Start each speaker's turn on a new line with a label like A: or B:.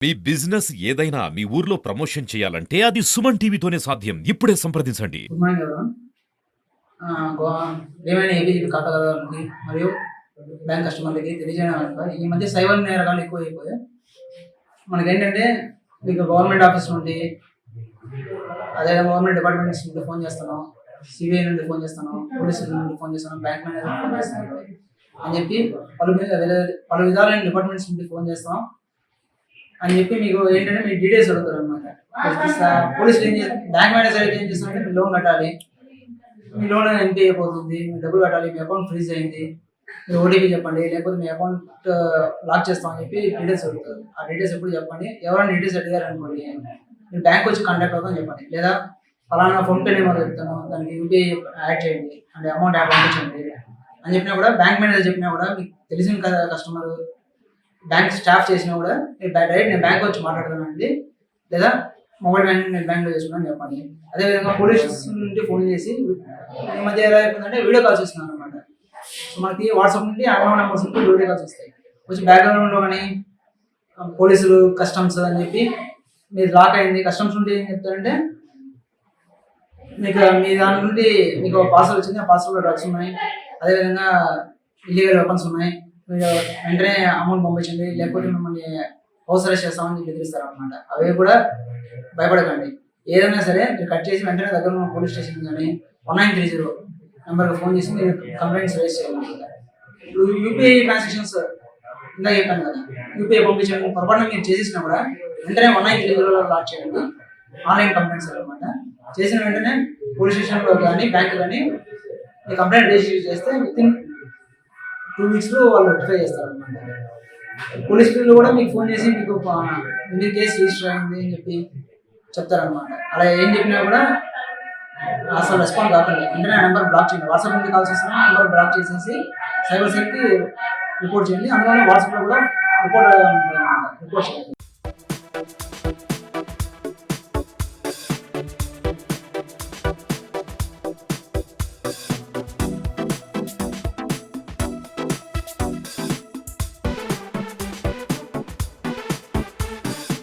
A: మీ business ఏదైనా మీ ఊర్లో promotion చేయాలంటే అది సుమన్ టీవీతోనే సాధ్యం. ఇప్పుడే సంప్రదించండి.
B: Good morning everyone. ఏమైనా ఏబీజీపీ ఖాతాదారులకి మరియు బ్యాంక్ కస్టమర్లకి తెలియజేయడం ఈ మధ్య సైబర్ నేరగాలు ఎక్కువైపోయాయి. మనకేంటంటే మీకు గవర్నమెంట్ ఆఫీస్ నుండి అదే గవర్నమెంట్ డిపార్ట్మెంట్స్ నుండి ఫోన్ చేస్తున్నాం, సిబిఐ నుండి ఫోన్ చేస్తున్నాం, పోలీసుల నుండి ఫోన్ చేస్తున్నాం, బ్యాంక్ మేనేజర్ ఫోన్ చేస్తున్నాం అని చెప్పి పలు విధాలైన డిపార్ట్మెంట్స్ నుండి ఫోన్ చేస్తాం అని చెప్పి మీకు ఏంటంటే మీ డీటెయిల్స్ అడుగుతారు అనమాట. పోలీసులు ఏం చేస్తారు, బ్యాంక్ మేనేజర్ అయితే ఏం చేస్తారంటే మీరు లోన్ కట్టాలి, మీ లోన్ ఎన్పీ అయిపోతుంది, మీ డబ్బులు కట్టాలి, మీ అకౌంట్ ఫ్రీజ్ అయింది, మీరు ఓటీపీ చెప్పండి, లేకపోతే మీ అకౌంట్ లాక్ చేస్తామని చెప్పి డీటెయిల్స్ అడుగుతారు. ఆ డీటెయిల్స్ ఎప్పుడు చెప్పండి. ఎవరైనా డీటెయిల్స్ అడిగారు అనుకోండి, మీరు బ్యాంక్ వచ్చి కాంటాక్ట్ అవుతామని చెప్పండి. లేదా ఫలానా ఫోన్పే నెంబర్ చెప్తాను, దానికి యూపీఐ యాడ్ చేయండి అంటే అమౌంట్ యాడ్ పంపించండి అని చెప్పినా కూడా, బ్యాంక్ మేనేజర్ చెప్పినా కూడా, మీకు తెలిసిన కదా కస్టమర్ బ్యాంక్ స్టాఫ్ చేసినా కూడా మీరు డైరెక్ట్ నేను బ్యాంక్ వచ్చి మాట్లాడతానండి, లేదా మొబైల్ బ్యాంకింగ్ నేను బ్యాంక్లో చేసుకున్నాను చెప్పండి. అదేవిధంగా పోలీస్ నుండి ఫోన్ చేసి ఈ మధ్య ఎలా అయిపోతుందంటే వీడియో కాల్స్ ఇస్తున్నాను అనమాట. సో మనకి వాట్సాప్ నుండి అన్నోన్ నెంబర్స్ నుండి వీడియో కాల్స్ వస్తాయి. కొంచెం బ్యాక్గ్రౌండ్లో కానీ పోలీసులు కస్టమ్స్ అని చెప్పి మీరు లాక్ అయింది, కస్టమ్స్ నుండి ఏం చెప్తారంటే మీకు మీ దాని నుండి మీకు పార్సల్ వచ్చింది, ఆ పార్సల్లో డ్రగ్స్ ఉన్నాయి, అదేవిధంగా ఇల్లీగల్ వెపన్స్ ఉన్నాయి, మీరు వెంటనే అమౌంట్ పంపించండి లేకపోతే మిమ్మల్ని హౌస్ అరెస్ట్ చేస్తామని బెదిరిస్తారు అనమాట. అవి కూడా భయపడకండి. ఏదైనా సరే మీరు కట్ చేసి వెంటనే దగ్గర ఉన్న పోలీస్ స్టేషన్ కానీ 1930 నెంబర్కి ఫోన్ చేసి మీరు కంప్లైంట్స్ రేస్ చేయాలన్నమాట. ఇప్పుడు యూపీఐ ట్రాన్సాక్షన్స్ ఇందాక చెప్పాను కదా, యూపీఐ పంపించండి పొరపాటున మీరు చేసేసినా కూడా వెంటనే 1930 లాక్ చేయండి. ఆన్లైన్ కంప్లైంట్స్ అనమాట. చేసిన వెంటనే పోలీస్ స్టేషన్లో కానీ బ్యాంక్ కానీ మీ కంప్లైంట్ రిజిస్టర్ చేస్తే వితిన్ 2 వీక్స్లో వాళ్ళు రెక్టిఫై చేస్తారు అనమాట. పోలీస్ పీపుల్ కూడా మీకు ఫోన్ చేసి మీకు మీ కేసు రిజిస్టర్ అయింది అని చెప్పి చెప్తారనమాట. అలా ఏం చెప్పినా కూడా అసలు రెస్పాండ్ కాకండి, వెంటనే నెంబర్ బ్లాక్ చేయండి. వాట్సాప్ నుండి కాల్స్ వస్తున్నా నెంబర్ బ్లాక్ చేసేసి సైబర్ సెల్కి రిపోర్ట్ చేయండి. అందులోనే వాట్సాప్లో కూడా రిపోర్ట్ ఉంటుంది అనమాట, రిపోర్ట్ చేయండి.